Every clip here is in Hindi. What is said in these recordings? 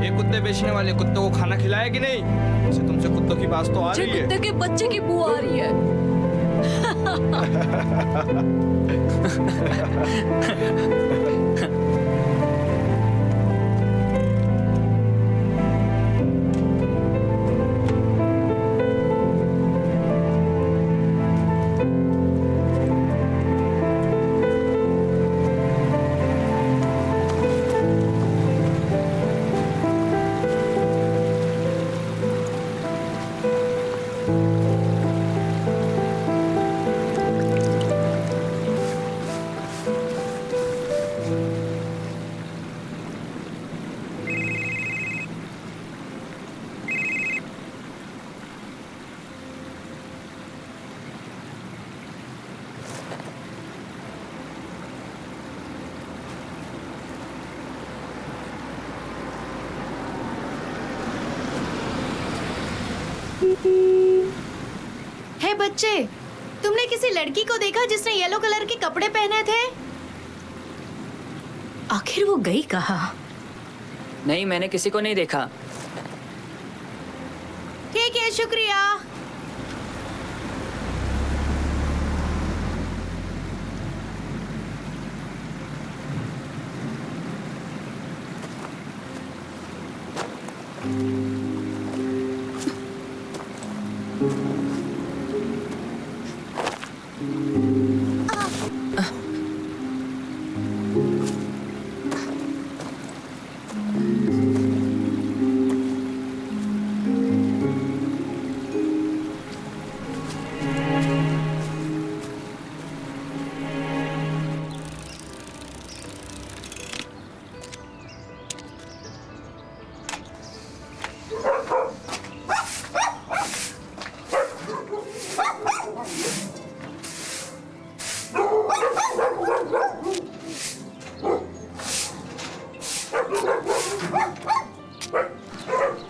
ये कुत्ते बेचने वाले कुत्तों को खाना खिलाया कि नहीं? वैसे तुमसे कुत्तों की बात तो आ रही है। कुत्ते के बच्चे की बू आ रही है। हे बच्चे, तुमने किसी लड़की को देखा जिसने येलो कलर के कपड़े पहने थे? आखिर वो गई कहाँ? नहीं, मैंने किसी को नहीं देखा। ठीक है, शुक्रिया।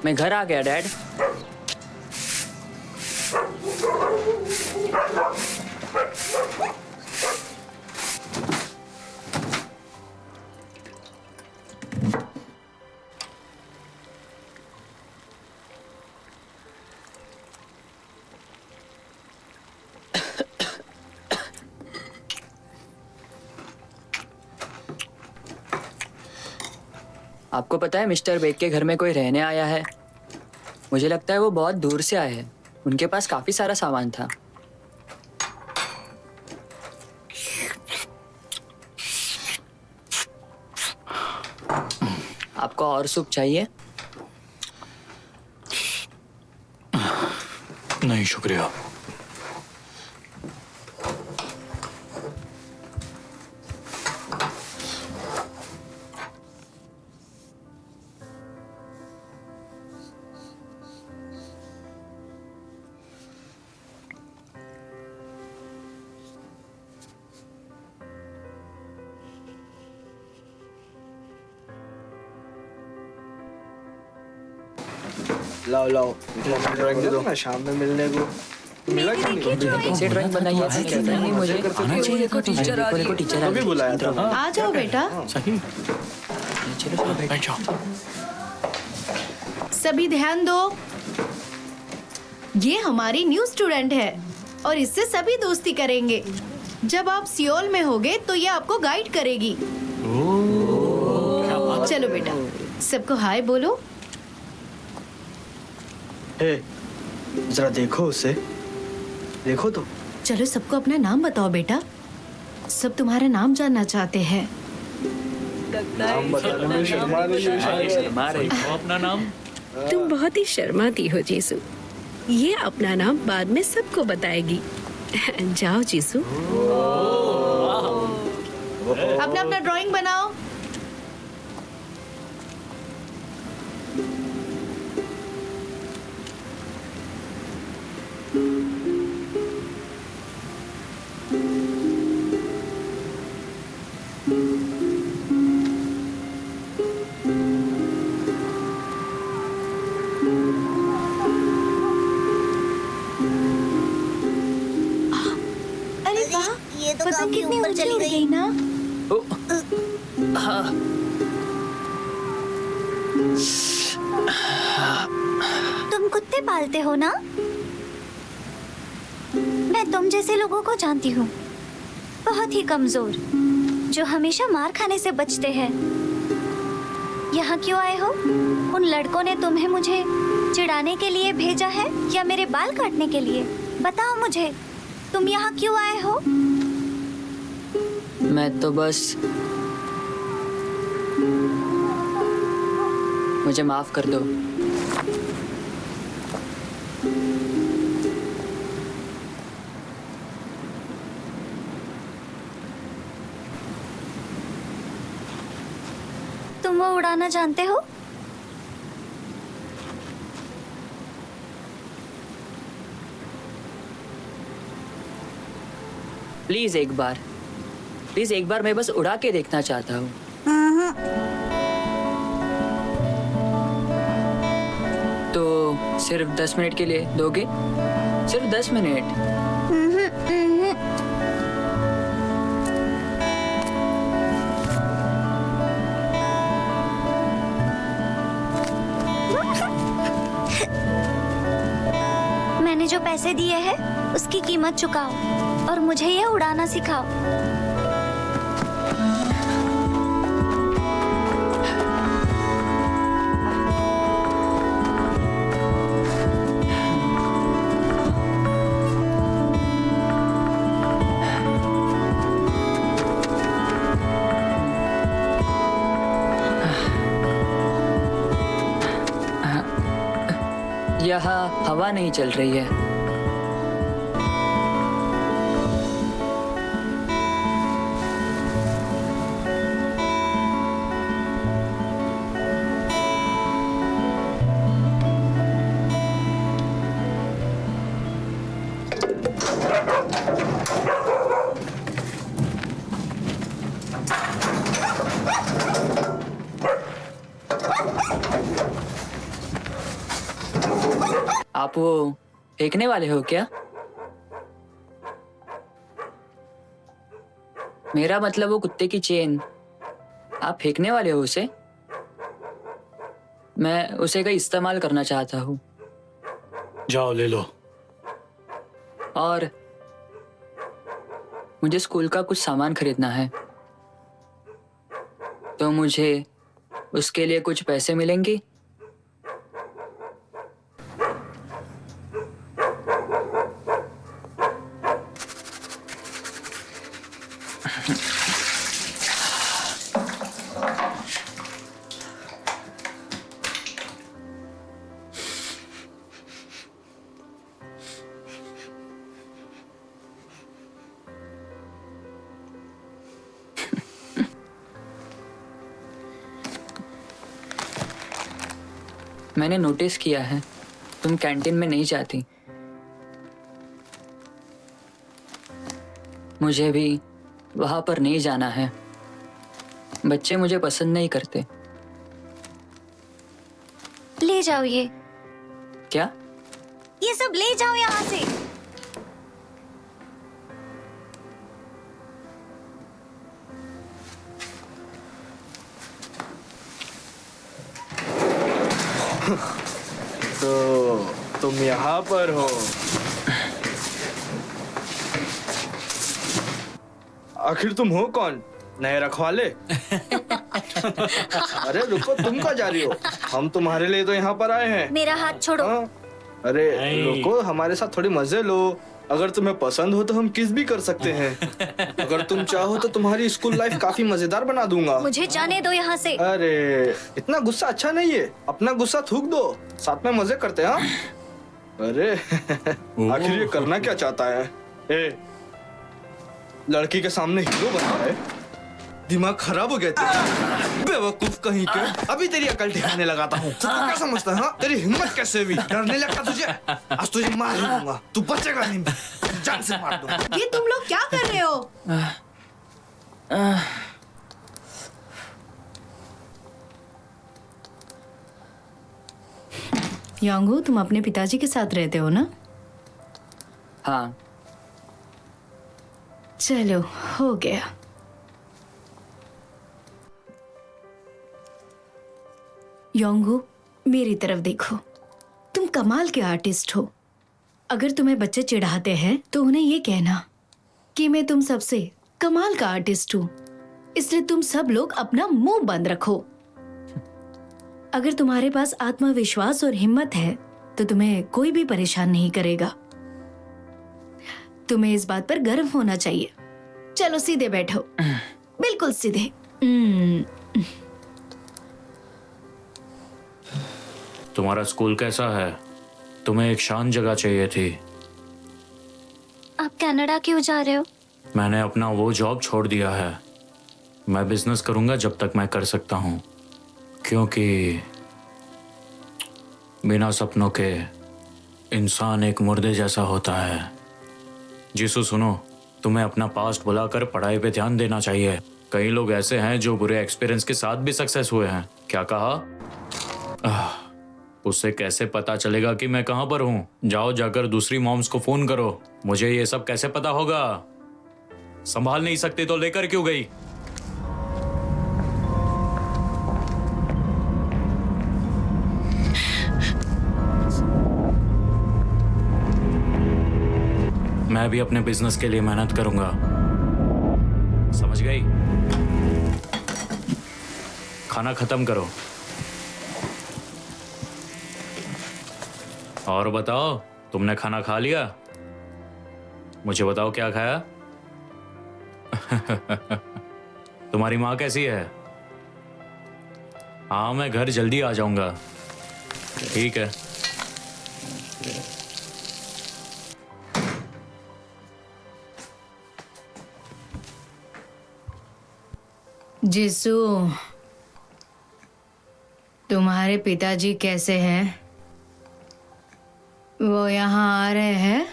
मैं घर आ गया डैड। आपको पता है मिस्टर बेग के घर में कोई रहने आया है? मुझे लगता है वो बहुत दूर से आए हैं। उनके पास काफी सारा सामान था। आपको और सूप चाहिए? नहीं शुक्रिया। लाओ लाओ, ड्राइंग दे दो ना, शाम में मिलने को मिला कि नहीं? कैसे ड्राइंग बनाई है? कहते नहीं मुझे आना चाहिए था। टीचर आ रही है। टीचर अभी बुलाया था। आ जाओ बेटा। सही। चलो चलो बैठ बैठ जाओ। सभी ध्यान दो। ये हमारी न्यू स्टूडेंट है और इससे सभी दोस्ती करेंगे। जब आप सियोल में होगे तो ये आपको गाइड करेगी। चलो बेटा। सबको हाय बोलो। हे, जरा देखो उसे, देखो तो। चलो सबको अपना नाम बताओ बेटा। सब तुम्हारा नाम जानना चाहते हैं। नाम बताने में शर्मा रही है शायद। अपना नाम। तुम बहुत ही शर्माती हो जीसू। ये अपना नाम बाद में सबको बताएगी। जाओ जीसू। अपना अपना ड्राइंग बनाओ। अरे वाह, ये तो पतंग काफी कितनी ऊपर ऊंची चली उड़ गई। गई ना। तुम कुत्ते पालते हो ना? मैं तुम जैसे लोगों को जानती हूँ, बहुत ही कमजोर, जो हमेशा मार खाने से बचते हैं। यहाँ क्यों आए हो? उन लड़कों ने तुम्हें मुझे चिढ़ाने के लिए भेजा है या मेरे बाल काटने के लिए? बताओ मुझे, तुम यहाँ क्यों आए हो? मैं तो बस, मुझे माफ कर दो। तुम वो उड़ाना जानते हो? प्लीज एक बार मैं बस उड़ा के देखना चाहता हूँ। तो सिर्फ 10 मिनट के लिए दोगे? सिर्फ 10 मिनट। मैंने जो पैसे दिए हैं उसकी कीमत चुकाओ और मुझे ये उड़ाना सिखाओ। यहाँ हवा नहीं चल रही है। आप वो फेंकने वाले हो क्या? मेरा मतलब वो कुत्ते की चेन, आप फेंकने वाले हो उसे? मैं उसे का इस्तेमाल करना चाहता हूँ। जाओ ले लो। और मुझे स्कूल का कुछ सामान खरीदना है, तो मुझे उसके लिए कुछ पैसे मिलेंगे? मैंने नोटिस किया है तुम कैंटीन में नहीं जाती। मुझे भी वहां पर नहीं जाना है। बच्चे मुझे पसंद नहीं करते। ले जाओ ये क्या? ये सब ले जाओ यहाँ से। तो तुम यहाँ पर हो। आखिर तुम हो कौन? नए रखवाले? अरे रुको, तुम कहाँ जा रही हो? हम तुम्हारे लिए तो यहाँ पर आए हैं। मेरा हाथ छोड़ो। हाँ? अरे नहीं। रुको, हमारे साथ थोड़ी मजे लो। अगर तुम्हें पसंद हो तो हम किस भी कर सकते हैं। अगर तुम चाहो तो तुम्हारी स्कूल लाइफ काफी मजेदार बना दूंगा। मुझे जाने दो यहाँ से। अरे इतना गुस्सा अच्छा नहीं है, अपना गुस्सा थूक दो, साथ में मजे करते हैं। हाँ? अरे आखिर ये करना क्या चाहता है? ए, लड़की के सामने हीरो बना है? दिमाग खराब हो गया तेरा? बेवकूफ कहीं के। अभी तेरी अकल ठिकाने लगाता हूँ। तू क्या समझता है? हाँ? तेरी हिम्मत कैसे हुई? डरने लगता तुझे? आज तुझे मार ही दूंगा, तू बचेगा नहीं, जान से मार दूंगा। ये तुम लोग क्या कर रहे हो? योंगू, तुम अपने पिताजी के साथ रहते हो ना? हाँ। चलो, हो गया। योंगू, मेरी तरफ देखो। तुम कमाल के आर्टिस्ट हो। अगर तुम्हें बच्चे चिढ़ाते हैं तो उन्हें ये कहना कि मैं तुम सबसे कमाल का आर्टिस्ट हूँ, इसलिए तुम सब लोग अपना मुंह बंद रखो। अगर तुम्हारे पास आत्मविश्वास और हिम्मत है तो तुम्हें कोई भी परेशान नहीं करेगा। तुम्हें इस बात पर गर्व होना चाहिए। चलो सीधे बैठो, बिल्कुल सीधे। तुम्हारा स्कूल कैसा है? तुम्हें एक शांत जगह चाहिए थी। आप कनाडा क्यों जा रहे हो? मैंने अपना वो जॉब छोड़ दिया है। मैं बिजनेस करूंगा जब तक मैं कर सकता हूँ, क्योंकि बिना सपनों के इंसान एक मुर्दे जैसा होता है। जीसू सुनो, तुम्हें अपना पास्ट भुलाकर पढ़ाई पे ध्यान देना चाहिए। कई लोग ऐसे हैं जो बुरे एक्सपीरियंस के साथ भी सक्सेस हुए हैं। क्या कहा? उससे कैसे पता चलेगा कि मैं कहाँ पर हूँ? जाओ, जाकर दूसरी मॉम्स को फोन करो। मुझे ये सब कैसे पता होगा? संभाल नहीं सकती तो लेकर क्यों गई? मैं भी अपने बिजनेस के लिए मेहनत करूंगा, समझ गई? खाना खत्म करो और बताओ, तुमने खाना खा लिया? मुझे बताओ क्या खाया? तुम्हारी माँ कैसी है? हाँ, मैं घर जल्दी आ जाऊंगा। ठीक है। जीसू, तुम्हारे पिताजी कैसे हैं? वो यहाँ आ रहे हैं?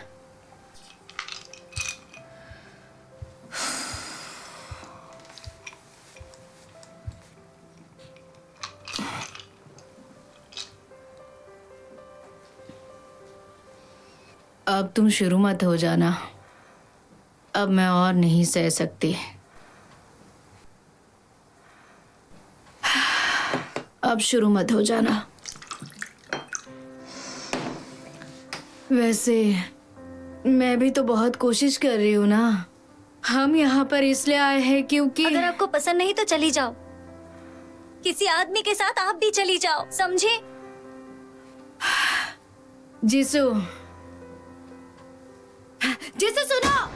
अब तुम शुरू मत हो जाना। अब मैं और नहीं सह सकती। अब शुरू मत हो जाना। वैसे मैं भी तो बहुत कोशिश कर रही हूँ ना। हम यहाँ पर इसलिए आए हैं क्योंकि अगर आपको पसंद नहीं तो चली जाओ। किसी आदमी के साथ आप भी चली जाओ, समझे? जीसू, जीसू सुनो।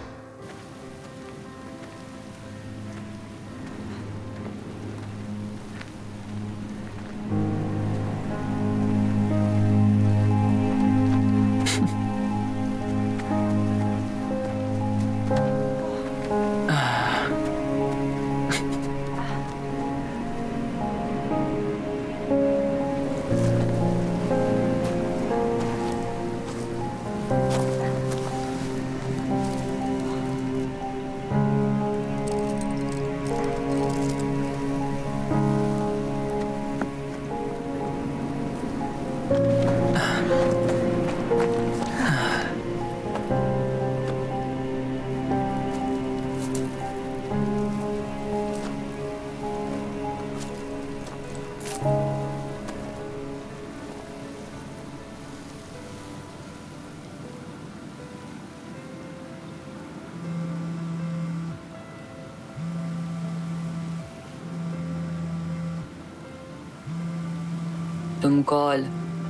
तुम कॉल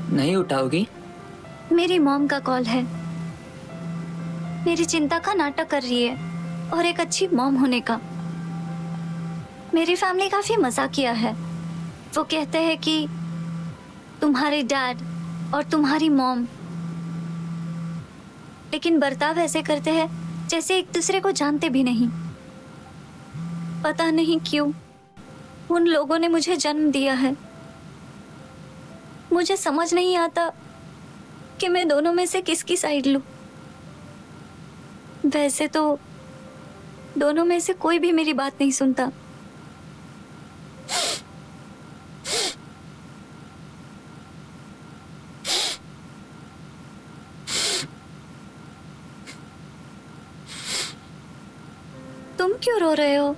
नहीं उठाओगी? मेरी मॉम का कॉल है। मेरी चिंता का नाटक कर रही है और एक अच्छी मॉम होने का। मेरी फैमिली काफी मजाकिया है। वो कहते हैं कि तुम्हारे डैड और तुम्हारी मॉम, लेकिन बर्ताव ऐसे करते हैं जैसे एक दूसरे को जानते भी नहीं। पता नहीं क्यों उन लोगों ने मुझे जन्म दिया है। मुझे समझ नहीं आता कि मैं दोनों में से किसकी साइड लूं। वैसे तो दोनों में से कोई भी मेरी बात नहीं सुनता। तुम क्यों रो रहे हो?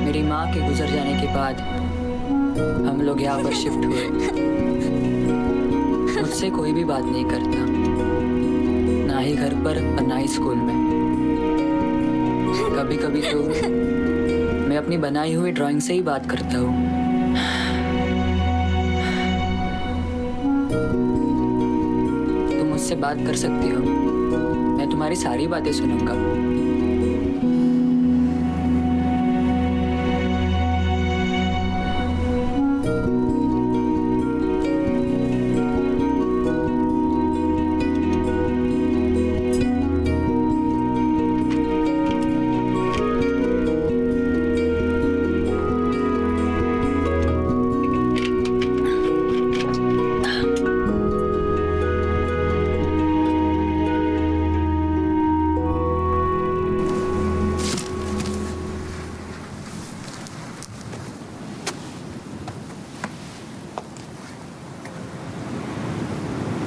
मेरी माँ के गुजर जाने के बाद हम लोग यहाँ पर शिफ्ट हुए। मुझसे कोई भी बात नहीं करता, ना ही घर पर और ना ही स्कूल में। कभी कभी तो मैं अपनी बनाई हुई ड्राइंग से ही बात करता हूँ। तुम मुझसे बात कर सकती हो, मैं तुम्हारी सारी बातें सुनूंगा।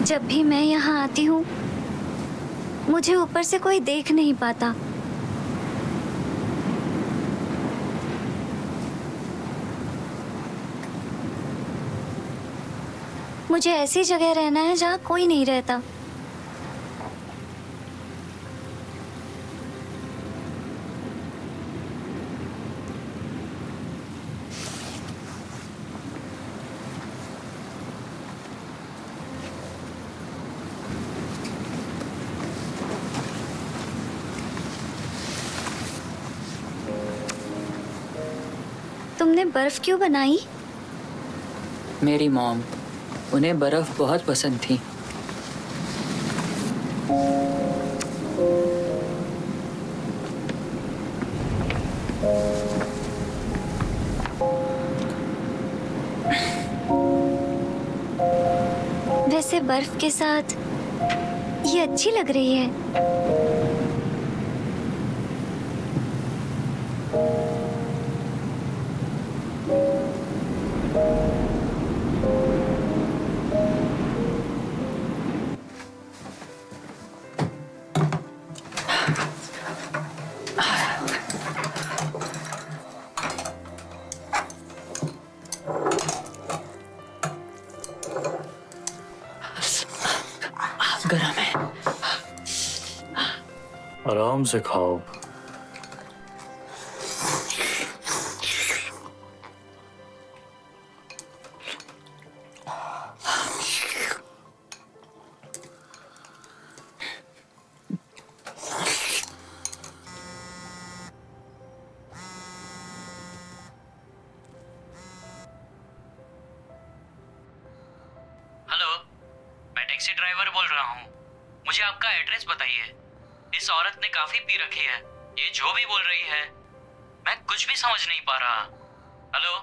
जब भी मैं यहाँ आती हूँ मुझे ऊपर से कोई देख नहीं पाता। मुझे ऐसी जगह रहना है जहाँ कोई नहीं रहता। तुमने बर्फ क्यों बनाई? मेरी मॉम, उन्हें बर्फ बहुत पसंद थी। वैसे बर्फ के साथ ये अच्छी लग रही है। गरम है। आराम से खाओ। टैक्सी ड्राइवर बोल रहा हूँ। मुझे आपका एड्रेस बताइए। इस औरत ने काफी पी रखी है। ये जो भी बोल रही है मैं कुछ भी समझ नहीं पा रहा। हेलो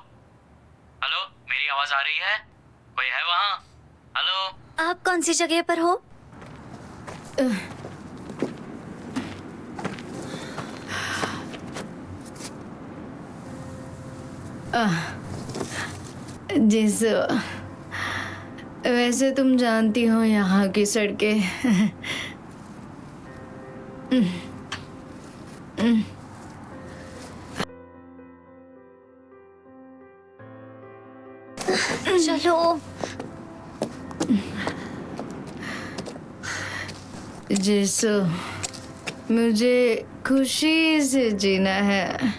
हेलो, मेरी आवाज आ रही है? कोई है वहाँ? हेलो। आप कौन सी जगह पर हो? जिस वैसे तुम जानती हो यहाँ की सड़कें। चलो। जिस मुझे खुशी से जीना है,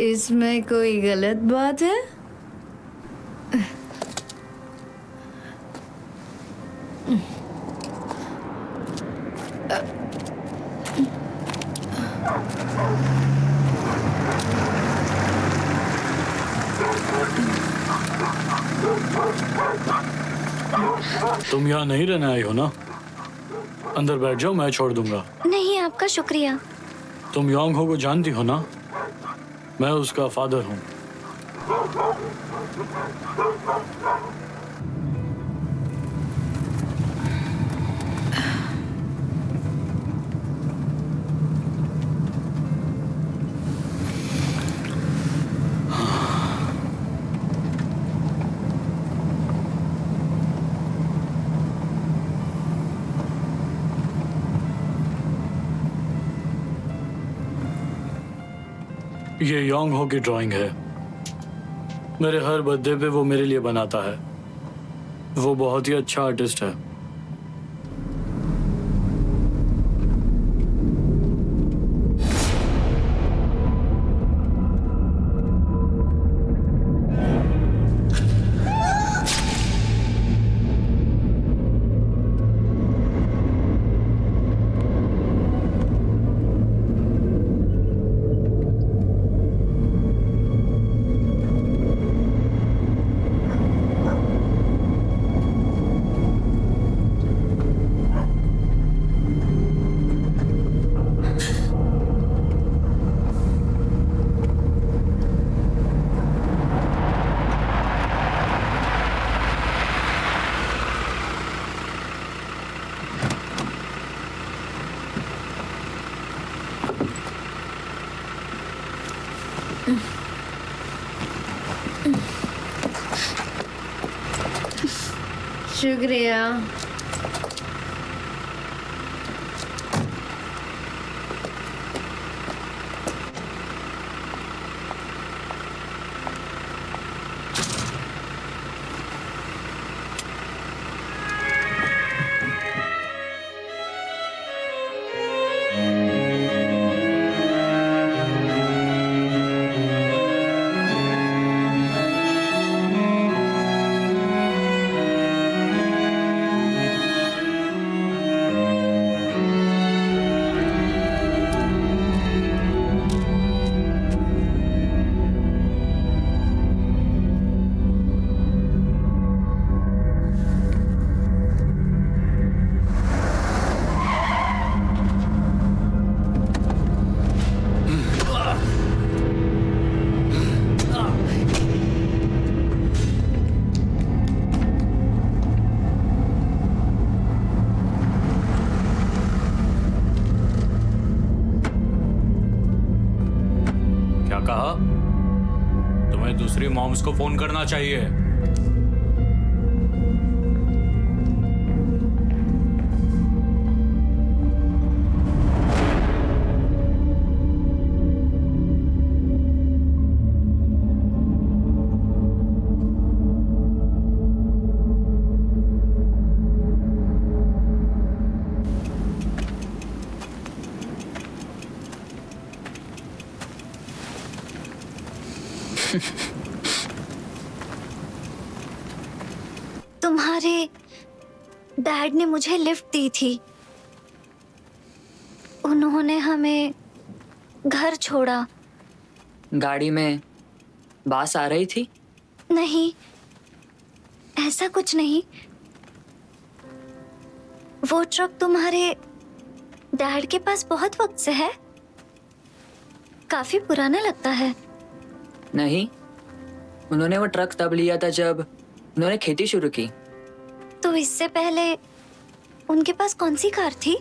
इसमें कोई गलत बात है? तुम यहाँ नहीं रहना आई हो ना? अंदर बैठ जाओ, मैं छोड़ दूंगा। नहीं, आपका शुक्रिया। तुम योंग हो को जानती हो ना? मैं उसका फादर हूँ। ये योंग हो की ड्राइंग है। मेरे हर बर्थडे पे वो मेरे लिए बनाता है। वो बहुत ही अच्छा आर्टिस्ट है। शुक्रिया। क्या कहा? तुम्हें दूसरी मॉम्स को फोन करना चाहिए। तुम्हारे डैड ने मुझे लिफ्ट दी थी। उन्होंने हमें घर छोड़ा। गाड़ी में बास आ रही थी? नहीं, ऐसा कुछ नहीं। वो ट्रक तुम्हारे डैड के पास बहुत वक्त से है, काफी पुराना लगता है। नहीं, उन्होंने वो ट्रक तब लिया था जब उन्होंने खेती शुरू की। तो इससे पहले उनके पास कौन सी कार थी?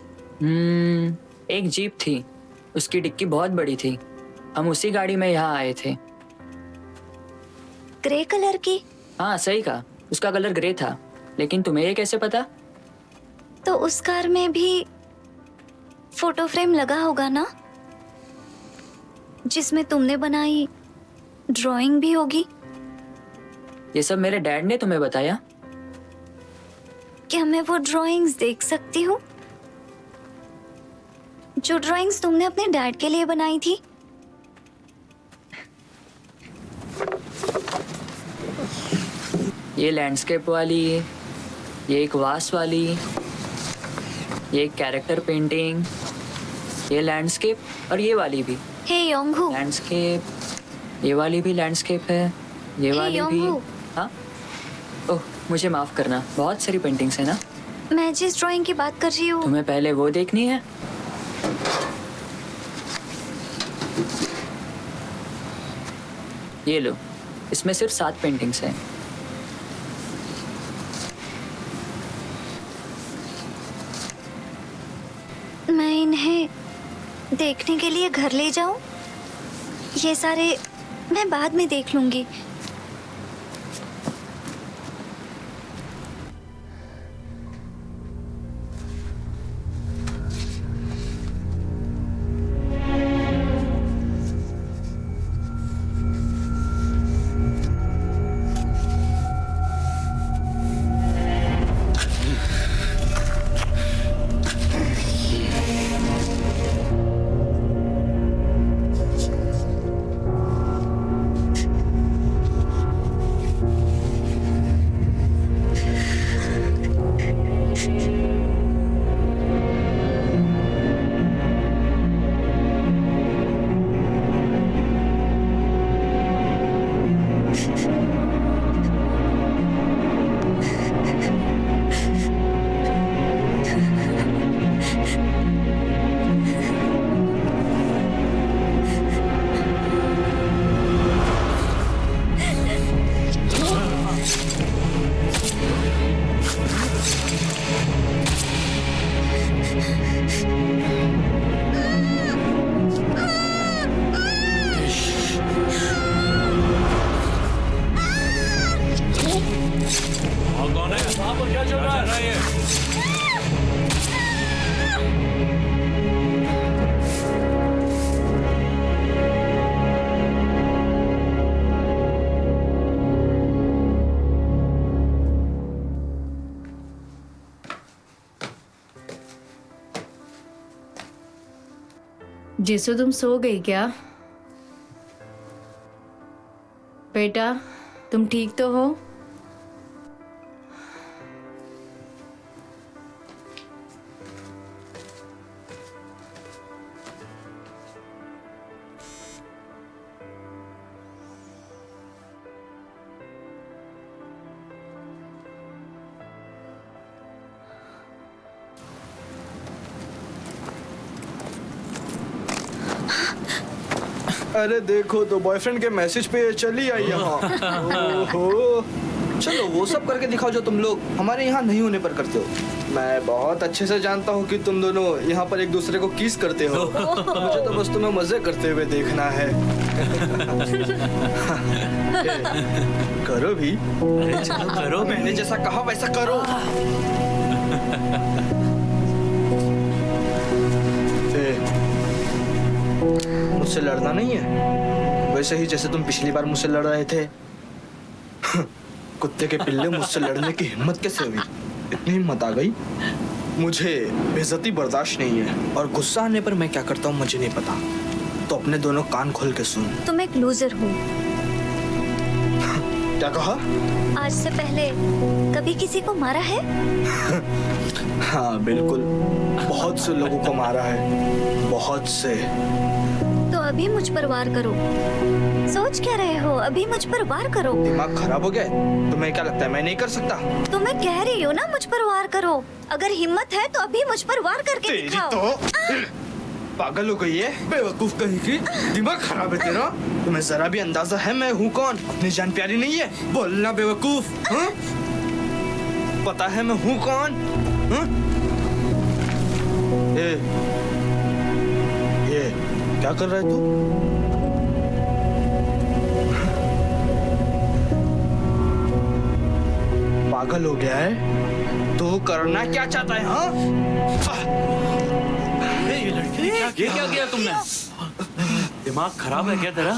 एक जीप थी, उसकी डिक्की बहुत बड़ी थी। हम उसी गाड़ी में यहाँ आए थे। ग्रे कलर की? हाँ सही कहा, उसका कलर ग्रे था। लेकिन तुम्हें ये कैसे पता? तो उस कार में भी फोटो फ्रेम लगा होगा ना, जिसमें तुमने बनाई ड्राइंग भी होगी। ये सब मेरे डैड ने तुम्हें बताया? क्या मैं वो ड्राइंग्स देख सकती हूँ, जो ड्राइंग्स तुमने अपने डैड के लिए बनाई थी? ये लैंडस्केप वाली, ये एक वास वाली, ये एक कैरेक्टर पेंटिंग, ये लैंडस्केप और ये वाली भी हे योंगहू, लैंडस्केप। ये वाली भी लैंडस्केप है, ये हे वाली भी। योंगहू। हाँ, ओह मुझे माफ करना, बहुत सारी पेंटिंग्स है ना। मैं जिस ड्राइंग की बात कर रही हूँ। तुम्हें पहले वो देखनी है। ये लो, इसमें सिर्फ 7 पेंटिंग्स हैं। मैं इन्हें देखने के लिए घर ले जाऊं? ये सारे मैं बाद में देख लूंगी। जिसु तुम सो गई क्या? बेटा तुम ठीक तो हो? अरे देखो तो बॉयफ्रेंड के मैसेज पे चली आई यहाँ। ओहो, चलो वो सब करके दिखाओ जो तुम लोग हमारे यहाँ नहीं होने पर करते हो। मैं बहुत अच्छे से जानता हूँ कि तुम दोनों यहाँ पर एक दूसरे को किस करते हो। मुझे तो बस तुम्हें मजे करते हुए देखना है। करो भी। अरे चलो करो, मैंने जैसा कहा वैसा करो। मुझसे लड़ना नहीं है, वैसे ही जैसे तुम पिछली बार मुझसे लड़ रहे थे। कुत्ते के पिल्ले, मुझसे लड़ने की हिम्मत कैसे हुई? इतनी हिम्मत आ गई? मुझे बेइज्जती बर्दाश्त नहीं है, और गुस्सा आने पर मैं क्या करता हूँ मुझे नहीं पता। तो अपने दोनों कान खोल के सुन। तुम एक लूजर हो। क्या कहा? आज से पहले कभी किसी को मारा है? हाँ बिल्कुल, बहुत से लोगों को मारा है, बहुत से। तो अभी मुझ पर वार करो। सोच क्या रहे हो? अभी मुझ पर वार करो। दिमाग खराब हो गया है? तुम्हें क्या लगता है मैं नहीं कर सकता? तो मैं कह रही हूँ ना, मुझ पर वार करो। अगर हिम्मत है तो अभी मुझ पर वार करके तेरी दिखाओ। तो पागल हो गई है, बेवकूफ कहीं की। दिमाग खराब है तेरा। तुम्हें जरा भी अंदाजा है मैं हूँ कौन? अपनी जान प्यारी नहीं है? बोलना बेवकूफ। हाँ? पता है मैं हूँ कौन? हाँ? ये क्या कर रहा है तू? पागल हो गया है? तो करना क्या चाहता है? हाँ? ये लड़की ने क्या किया तुमने? दिमाग खराब है क्या तेरा?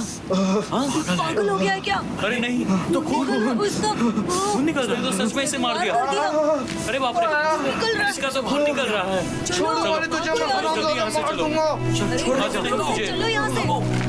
हाँ? पागल हो गया है क्या? अरे नहीं, तो उसका खून निकल रहा है। तो सच में इसे मार दिया। अरे बाप रे, इसका तो खून निकल रहा है। छोड़ो, अरे तुझे मैं जल्दी यहाँ से मार चलो। दूंगा। छोड़ मुझे। चलो यहाँ से।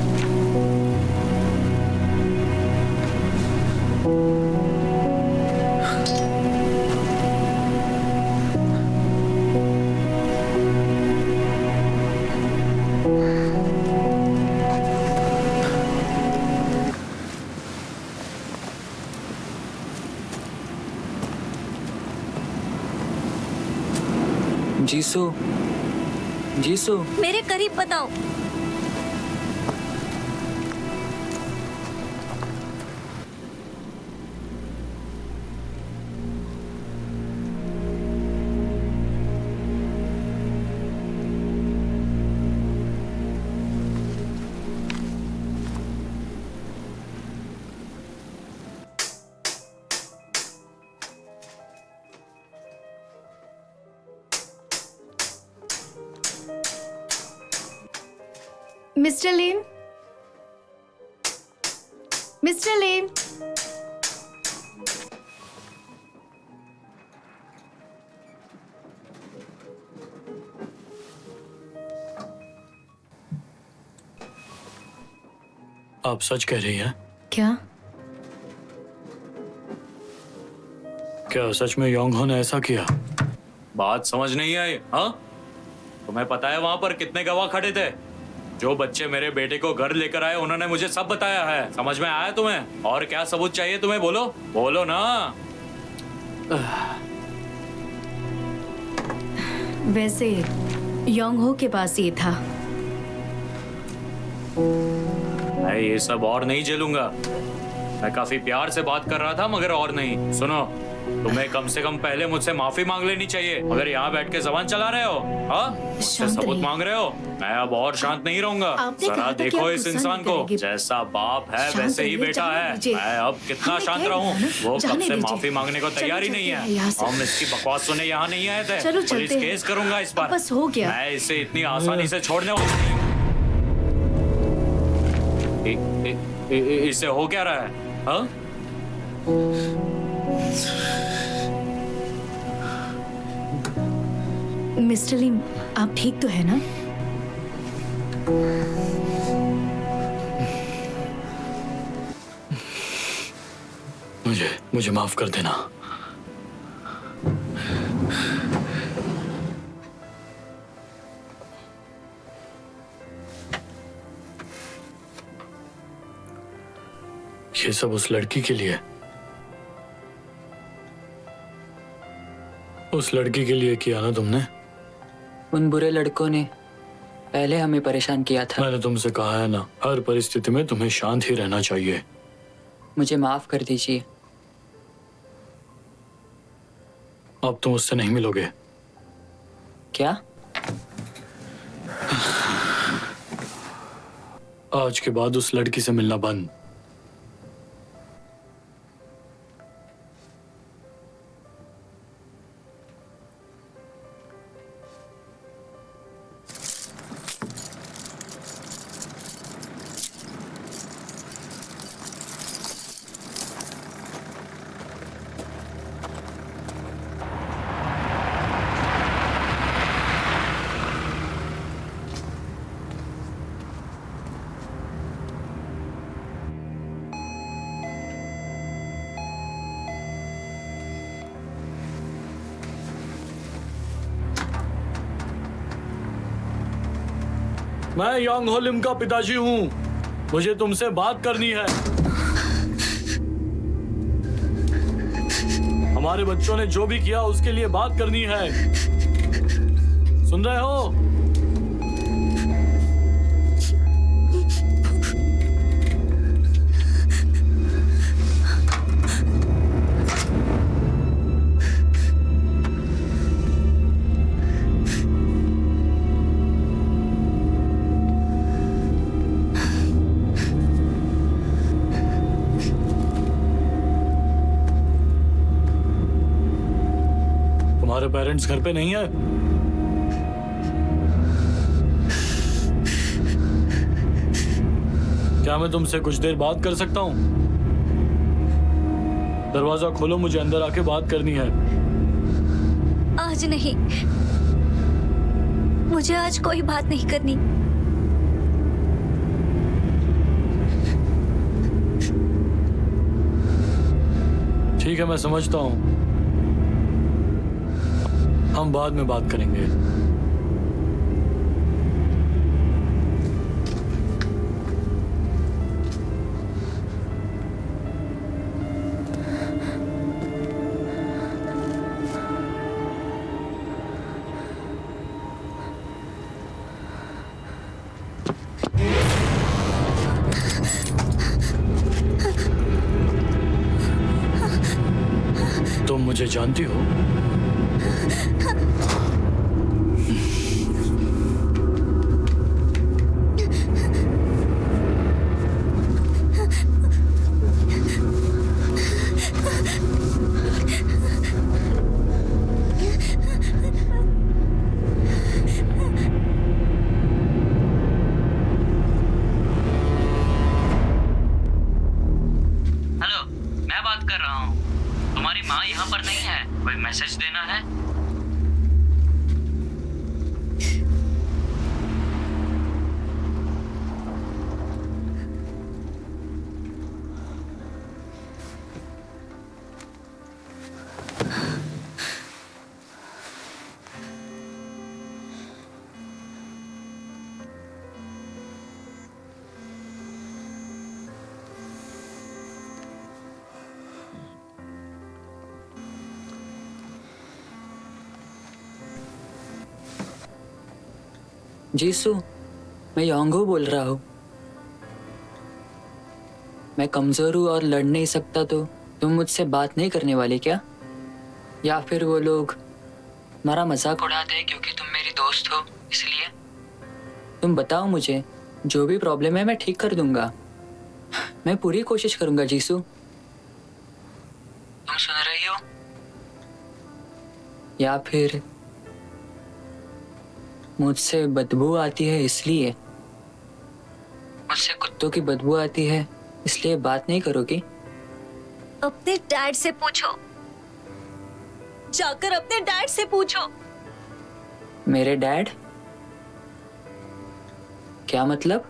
जीसू, जीसू, मेरे करीब बताओ। मिस्टर लिन, मिस्टर लिन, आप सच कह रही हैं? क्या? क्या सच में योंगहो ने ऐसा किया? बात समझ नहीं आई? हाँ, तुम्हें पता है वहां पर कितने गवाह खड़े थे? जो बच्चे मेरे बेटे को घर लेकर आए उन्होंने मुझे सब बताया है। समझ में आया तुम्हें? और क्या सबूत चाहिए तुम्हें? बोलो बोलो ना। वैसे योंगहो के पास ये था। मैं ये सब और नहीं झेलूंगा। मैं काफी प्यार से बात कर रहा था, मगर और नहीं। सुनो, तुम्हें कम से कम पहले मुझसे माफी मांग लेनी चाहिए। अगर यहाँ बैठ के जबान चला रहे हो, हाँ, मुझसे शांत सबूत रहिए। मांग रहे हो, मैं अब और शांत नहीं रहूंगा। आपने जरा कहा था कि देखो आप इस गुस्सा इंसान नहीं को, करेंगे। जैसा बाप है शांत वैसे ही रहिए, बेटा जाने है। दीजिए। मैं अब कितना हमने शांत कह रहूं? दिया ना, वो कब जाने से दीजिए। माफी मांगने को चलो तैयार ही नहीं चलते हैं यहाँ है। से। हम इसकी बकवास सुने यहाँ नहीं आए थे। चलो पुलिस चलते हैं। केस करूंगा इस पर। बस हो गया। मैं इसे इतनी आसानी से छोड़ने वाला नहीं। इसे हो क्या रहा है? हाँ? मिस्टर लिन, आप ठीक तो है ना? मुझे माफ कर देना। ये सब उस लड़की के लिए, उस लड़की के लिए किया ना तुमने? उन बुरे लड़कों ने पहले हमें परेशान किया था। मैंने तुमसे कहा है ना, हर परिस्थिति में तुम्हें शांत ही रहना चाहिए। मुझे माफ कर दीजिए। अब तुम उससे नहीं मिलोगे। क्या? आज के बाद उस लड़की से मिलना बंद। मैं यांग हो लिम का पिताजी हूँ। मुझे तुमसे बात करनी है। हमारे बच्चों ने जो भी किया उसके लिए बात करनी है। सुन रहे हो? तुम्हारे पेरेंट्स घर पे नहीं है? क्या मैं तुमसे कुछ देर बात कर सकता हूँ? दरवाजा खोलो, मुझे अंदर आके बात करनी है। आज नहीं, मुझे आज कोई बात नहीं करनी। ठीक है, मैं समझता हूँ। हम बाद में बात करेंगे। तुम मुझे जानती हो? हेलो, मैं बात कर रहा हूँ। तुम्हारी माँ यहाँ पर नहीं है, कोई मैसेज देना है? जीसू, मैं योंगो बोल रहा हूँ। मैं कमजोर हूँ और लड़ नहीं सकता, तो तुम मुझसे बात नहीं करने वाले क्या? या फिर वो लोग हमारा मजाक उड़ाते हैं क्योंकि तुम मेरी दोस्त हो इसलिए? तुम बताओ मुझे, जो भी प्रॉब्लम है मैं ठीक कर दूंगा। मैं पूरी कोशिश करूंगा जीसू। तुम सुन रही हो? या फिर मुझसे बदबू आती है इसलिए? मुझसे कुत्तों की बदबू आती है इसलिए बात नहीं करोगी? अपने डैड से पूछो, जाकर अपने डैड से पूछो। मेरे डैड? क्या मतलब?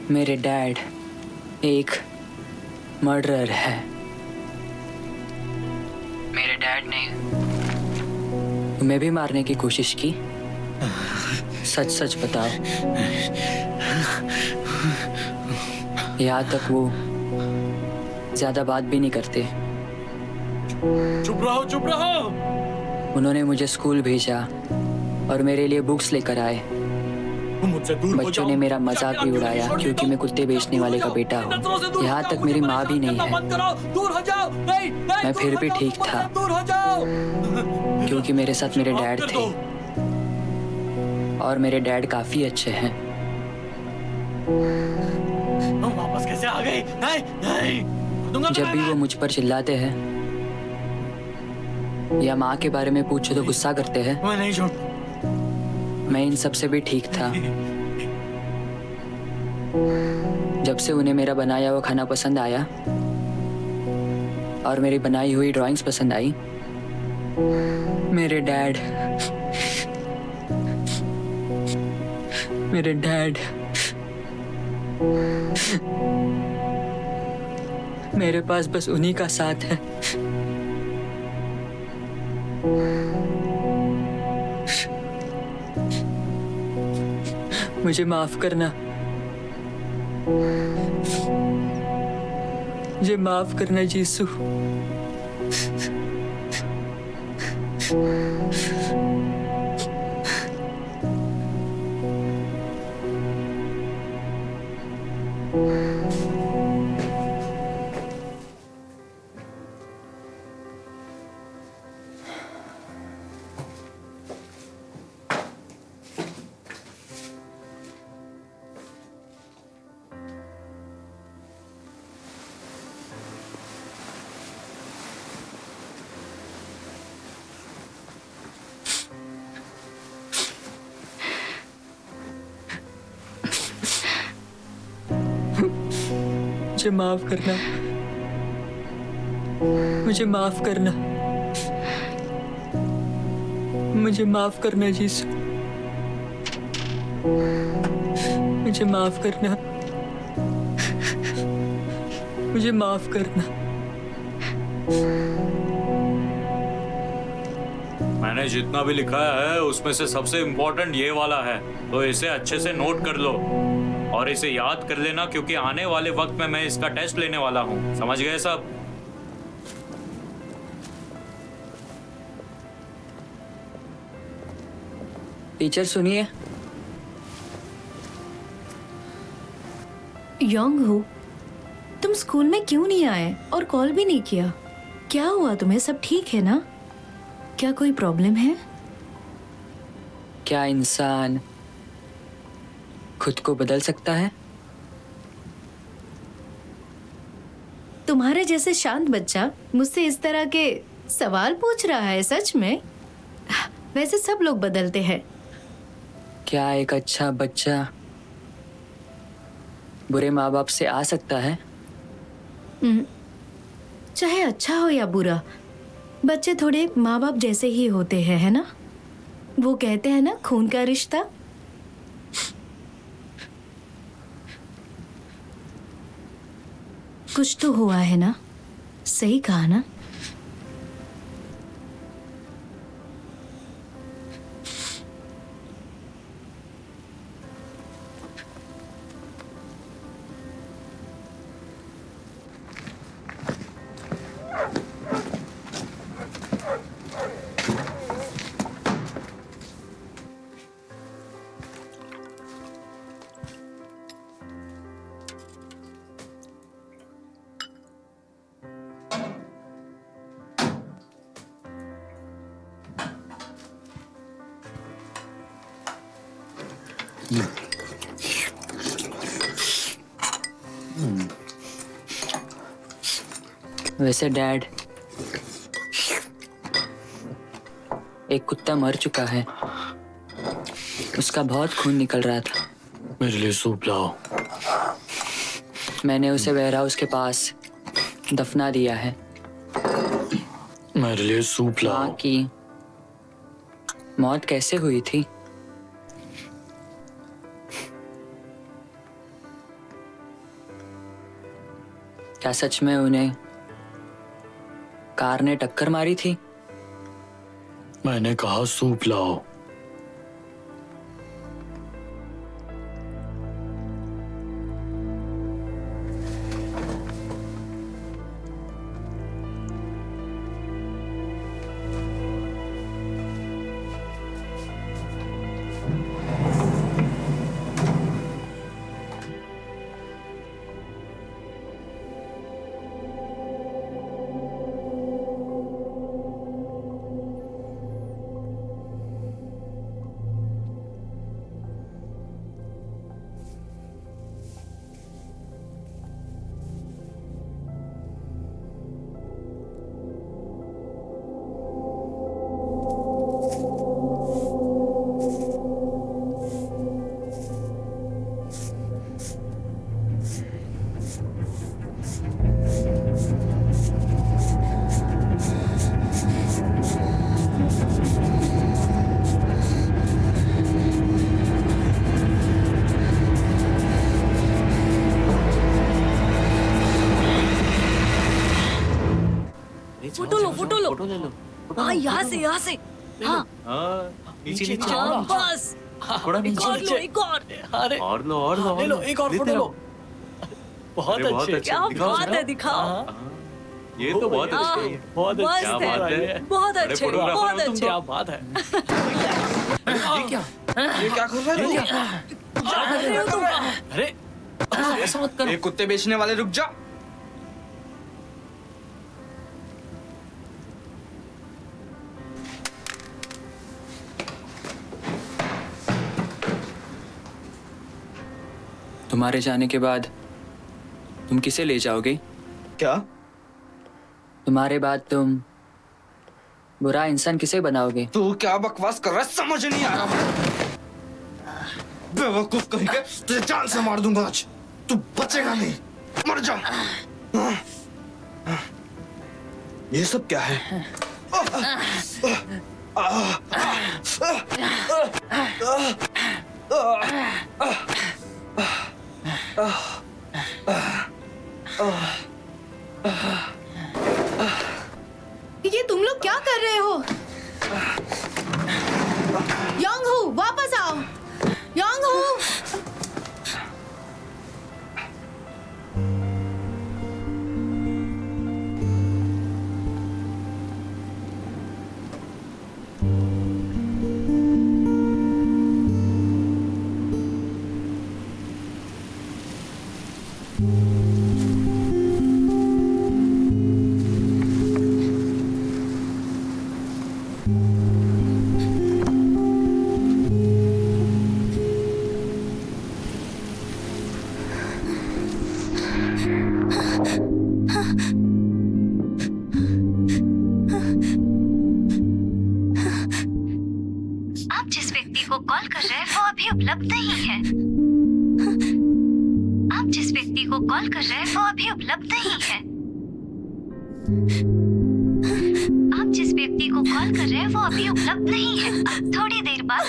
मेरे डैड एक मर्डरर है। मेरे डैड ने तुम्हें भी मारने की कोशिश की? सच सच बताओ। यहाँ तक वो ज्यादा बात भी नहीं करते। चुप रहो, चुप रहो। उन्होंने मुझे स्कूल भेजा और मेरे लिए बुक्स लेकर आए। मुझसे दूर हो बच्चों जाओ। ने मेरा मजाक भी उड़ाया क्योंकि मैं कुत्ते बेचने वाले का बेटा हूँ। यहाँ तक मेरी माँ भी नहीं है। दूर हो जाओ। नहीं, नहीं, मैं फिर भी ठीक था दूर हो जाओ। क्योंकि मेरे साथ मेरे डैड थे और मेरे डैड काफी अच्छे हैं। तुम वापस कैसे आ गई? नहीं, नहीं। दूंगा जब भी वो मुझ पर चिल्लाते हैं या माँ के बारे में पूछो तो गुस्सा करते हैं, मैं नहीं छोड़। मैं इन सब से भी ठीक था। जब से उन्हें मेरा बनाया हुआ खाना पसंद आया और मेरी बनाई हुई ड्राइंग्स पसंद आई, मेरे डैड मेरे पास बस उन्हीं का साथ है। मुझे माफ करना। मुझे माफ करना जीसू। मुझे माफ करना। मुझे माफ करना। मुझे माफ करना जीसू। मुझे माफ करना। मुझे माफ करना। मैंने जितना भी लिखा है उसमें से सबसे इम्पोर्टेंट ये वाला है, तो इसे अच्छे से नोट कर लो और इसे याद कर लेना क्योंकि आने वाले वक्त में मैं इसका टेस्ट लेने वाला हूँ। समझ गए सब? टीचर सुनिए। योंग हो, तुम स्कूल में क्यों नहीं आए और कॉल भी नहीं किया? क्या हुआ तुम्हें? सब ठीक है ना? क्या कोई प्रॉब्लम है? क्या इंसान खुद को बदल सकता है? तुम्हारे जैसे शांत बच्चा मुझसे इस तरह के सवाल पूछ रहा है? सच में? वैसे सब लोग बदलते हैं। क्या एक अच्छा बच्चा बुरे माँ बाप से आ सकता है? चाहे अच्छा हो या बुरा, बच्चे थोड़े माँ बाप जैसे ही होते हैं, है ना? वो कहते हैं ना, खून का रिश्ता। कुछ तो हुआ है ना? सही कहा ना? वैसे डैड, एक कुत्ता मर चुका है, उसका बहुत खून निकल रहा था। मेरे लिए सूप लाओ। मैंने उसे वेयर हाउस के पास दफना दिया है। मेरे लिए सूप माँ लाओ। की मौत कैसे हुई थी? क्या सच में उन्हें कार ने टक्कर मारी थी? मैंने कहा सूप लाओ। फोटो लो, फोटो लो। हाँ, यहाँ से, यहाँ से। हाँ, नीचे नीचे हाँ, बस। थोड़ा एक और लो, एक और। अरे और लो और लो ले लो, एक और फोटो लो। बहुत अरे, बहुत अच्छे। अच्छे। क्या दिखाओ, बात है, दिखाओ। ये तो बहुत हाँ, अच्छे हैं। बहुत मस्त क्या है। बात है। बहुत बड़े अच्छे, फोटोग्राफर बहुत हो तुम अच्छे। क्या बात है। ये क्या कर रहे हो क्या कर रहे हो तुम? अरे ऐसा मत ये कुत्ते बेचने वाले, रुक जा। तुम्हारे जाने के बाद तुम किसे ले जाओगे? क्या? तुम्हारे बाद तुम बुरा इंसान किसे बनाओगे? तू क्या बकवास कर रहा है, समझ नहीं आ रहा। बेवकूफ कहीं के, तुझे जान से मार दूंगा आज। तू बचेगा नहीं, मर जा। ये सब क्या है? ये तुम लोग क्या कर रहे हो? योंगहू, वापस आओ। योंगहू। आप जिस व्यक्ति को कॉल कर रहे हैं वो अभी उपलब्ध नहीं है। आप जिस व्यक्ति को कॉल कर रहे हैं वो अभी उपलब्ध नहीं है। आप जिस व्यक्ति को कॉल कर रहे हैं वो अभी उपलब्ध नहीं है। अब थोड़ी देर बाद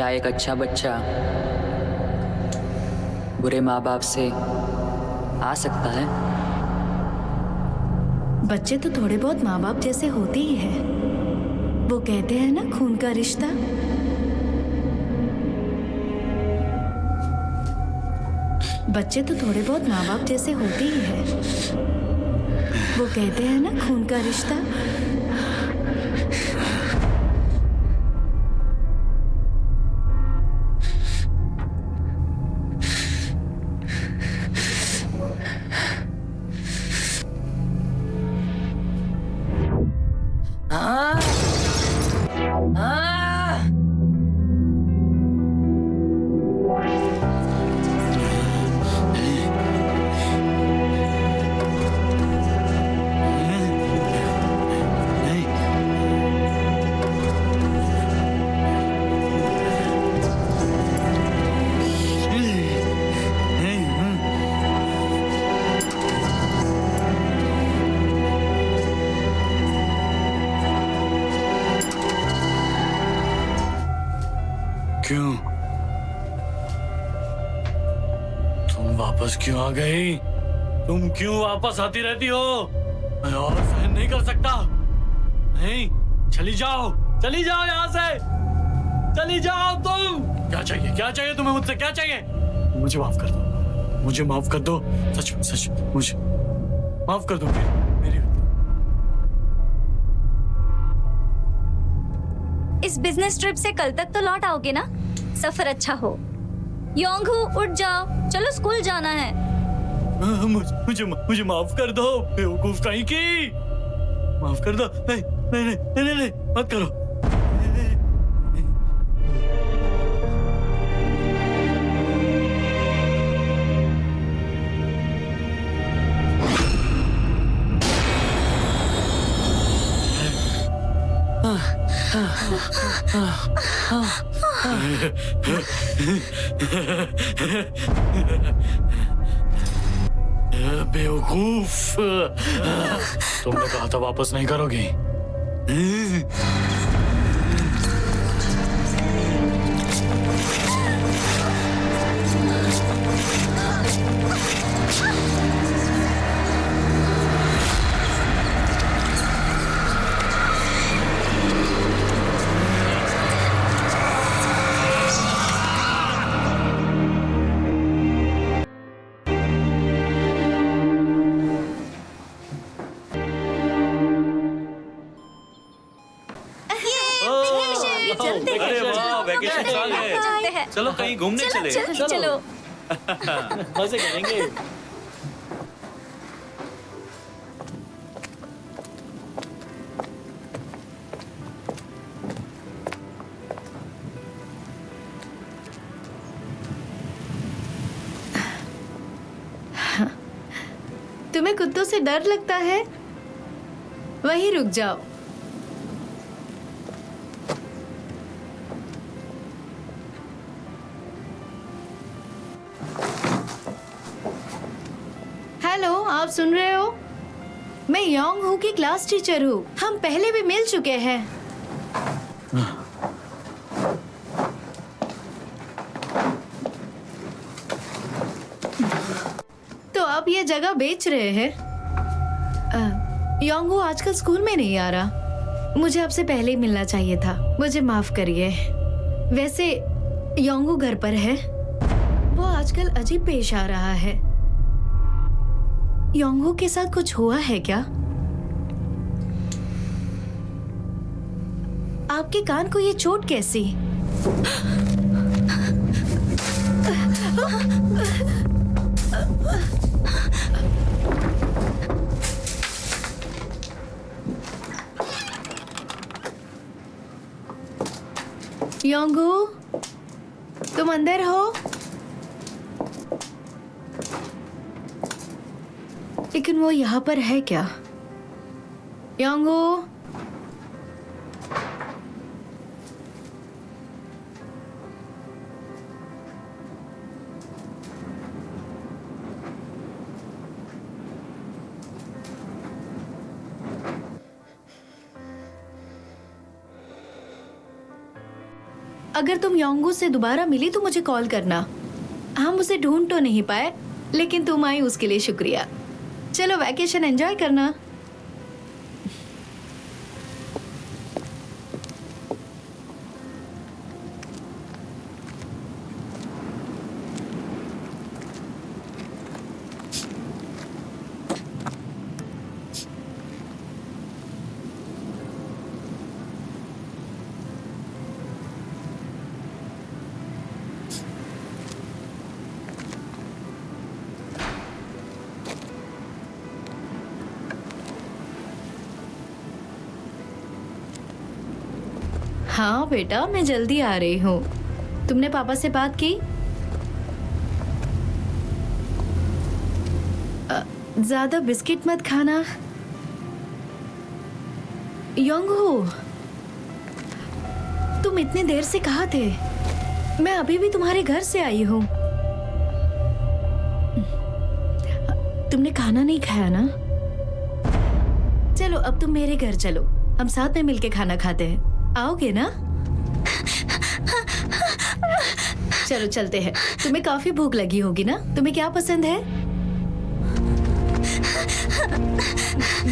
क्या एक अच्छा बच्चा बुरे माँ बाप से आ सकता है? बच्चे तो थोड़े बहुत माँ बाप जैसे होते ही हैं। वो कहते हैं ना, खून का रिश्ता। बच्चे तो थोड़े बहुत माँ बाप जैसे होते ही हैं। वो कहते हैं ना, खून का रिश्ता। क्यों? तुम वापस क्यों आ गई? तुम क्यों वापस आती रहती हो? मैं और सहन नहीं कर सकता। नहीं, चली जाओ यहाँ से। चली जाओ तुम। क्या चाहिए तुम्हें मुझसे? क्या चाहिए? मुझे माफ कर दो, मुझे माफ कर दो। सच मुझे माफ कर दो। मेरी इस बिजनेस ट्रिप से कल तक तो लौट आओगे ना? सफर अच्छा हो। योंगहू, उठ जाओ, चलो स्कूल जाना है। मुझे माफ कर दो, बेवकूफ कहीं की। माफ कर दो। नहीं, मत करो। बेवकूफ, तुमने कहा था वापस नहीं करोगी। चलते हैं। अरे वाह, वैकेशन आ गए। चलते हैं। चलो कहीं घूमने चले। चलो। मजे करेंगे। तुम्हें कुत्तों से डर लगता है? वहीं रुक जाओ। हेलो, आप सुन रहे हो? मैं योंगहू की क्लास टीचर हूँ। हम पहले भी मिल चुके हैं। तो आप ये जगह बेच रहे हैं? योंगहू आजकल स्कूल में नहीं आ रहा। मुझे आपसे पहले ही मिलना चाहिए था। मुझे माफ करिए। वैसे योंगहू घर पर है? वो आजकल अजीब पेश आ रहा है। योंगहू के साथ कुछ हुआ है क्या? आपके कान को ये चोट कैसी? योंगहू, तुम अंदर हो? लेकिन वो यहाँ पर है क्या? योंगहू, अगर तुम योंगू से दोबारा मिली तो मुझे कॉल करना। हम उसे ढूंढ तो नहीं पाए, लेकिन तुम आई उसके लिए शुक्रिया। चलो वैकेशन एंजॉय करना। हाँ बेटा, मैं जल्दी आ रही हूँ। तुमने पापा से बात की? ज्यादा बिस्किट मत खाना। योंगू, तुम इतनी देर से कहाँ थे? मैं अभी भी तुम्हारे घर से आई हूँ। तुमने खाना नहीं खाया ना? चलो अब तुम मेरे घर चलो, हम साथ में मिलके खाना खाते हैं। आओगे ना? चलो चलते हैं। तुम्हें काफी भूख लगी होगी ना? तुम्हें क्या पसंद है?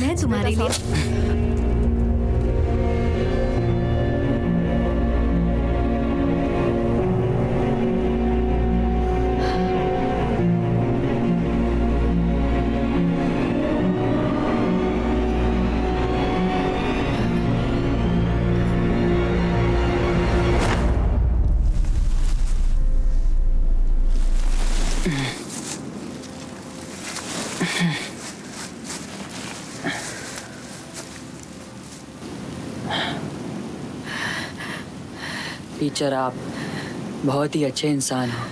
मैं तुम्हारे लिए टीचर, आप बहुत ही अच्छे इंसान हो।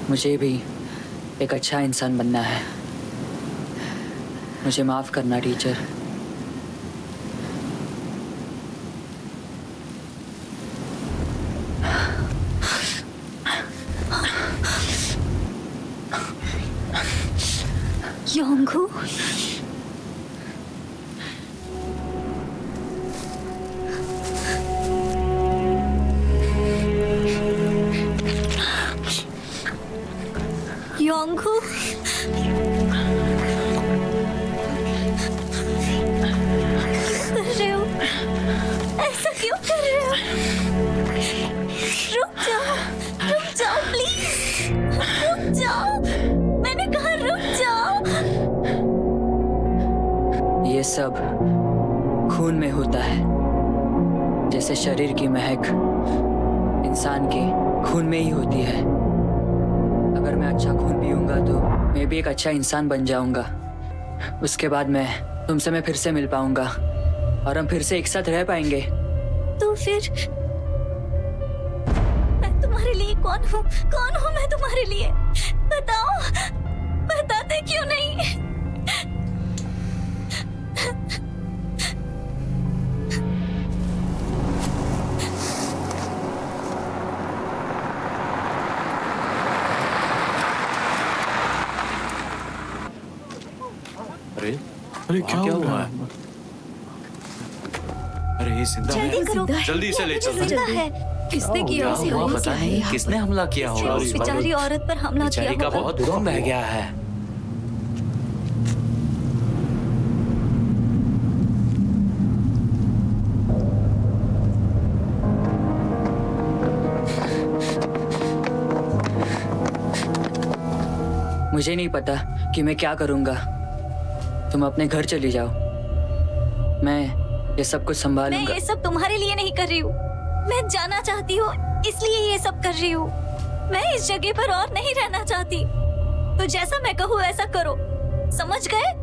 मुझे भी एक अच्छा इंसान बनना है। मुझे माफ़ करना टीचर। योंगू, योंगू, कर रहे हो? ऐसा क्यों कर रहे हो? रुक जाओ प्लीज, रुक जाओ। मैंने कहा रुक जाओ। ये सब खून में होता है। जैसे शरीर की महक इंसान के खून में ही होती है। अगर मैं अच्छा खून पीऊंगा तो मैं भी एक अच्छा इंसान बन जाऊंगा। उसके बाद मैं फिर से मिल पाऊंगा और हम फिर से एक साथ रह पाएंगे। तो फिर मैं तुम्हारे लिए कौन हूँ? कौन हूँ मैं तुम्हारे लिए? बताओ, बताते क्यों नहीं? अरे क्या हुआ है? अरे ये जिंदा है? जल्दी करो, जल्दी से ले चलो। जिंदा है। किसने किया? क्या हुआ पता नहीं, किसने हमला किया होगा उस उस पर? बेचारी औरत पर हमला किया बेचारी का होगा। बहुत खून बह गया है। मुझे नहीं पता कि मैं क्या करूंगा। तुम अपने घर चली जाओ, मैं ये सब कुछ मैं संभालूंगा। ये सब तुम्हारे लिए नहीं कर रही हूँ। मैं जाना चाहती हूँ, इसलिए ये सब कर रही हूँ। मैं इस जगह पर और नहीं रहना चाहती। तो जैसा मैं कहूँ ऐसा करो, समझ गए?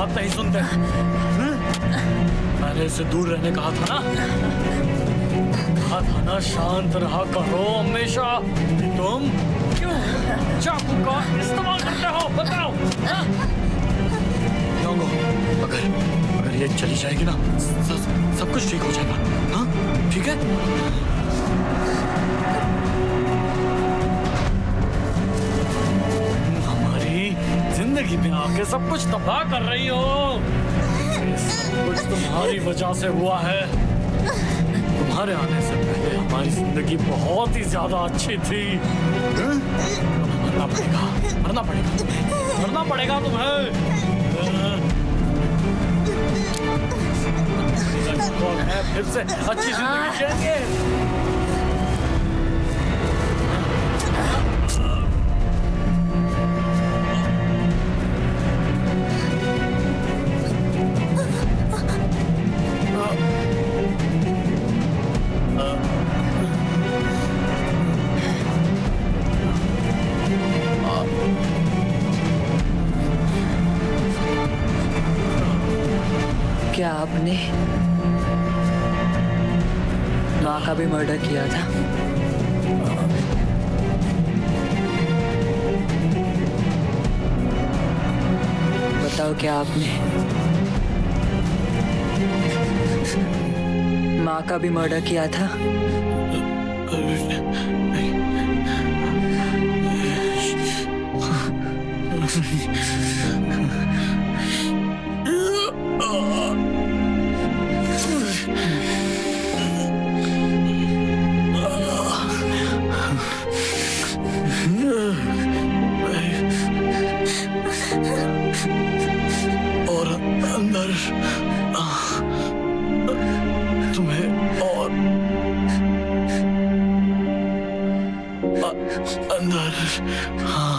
बात नहीं सुनते। मैंने इसे दूर रहने कहा था ना, शांत रहा करो हमेशा। तुम क्यों चाकू का इस्तेमाल करते हो, बताओ? योंगो, अगर ये चली जाएगी ना, सब कुछ ठीक हो जाएगा। हाँ, ठीक है? हमारी जिंदगी में आके सब कुछ तबाह कर रही हो। ये सब कुछ तुम्हारी वजह से हुआ है। तुम्हारे आने से पहले हमारी जिंदगी बहुत ही ज्यादा अच्छी थी। मरना पड़ेगा तुम्हें। फिर से अच्छी जिंदगी जिएंगे। क्या आपने माँ का भी मर्डर किया था? बताओ, क्या आपने माँ का भी मर्डर किया था? और अंदर तुम्हें और अंदर हाँ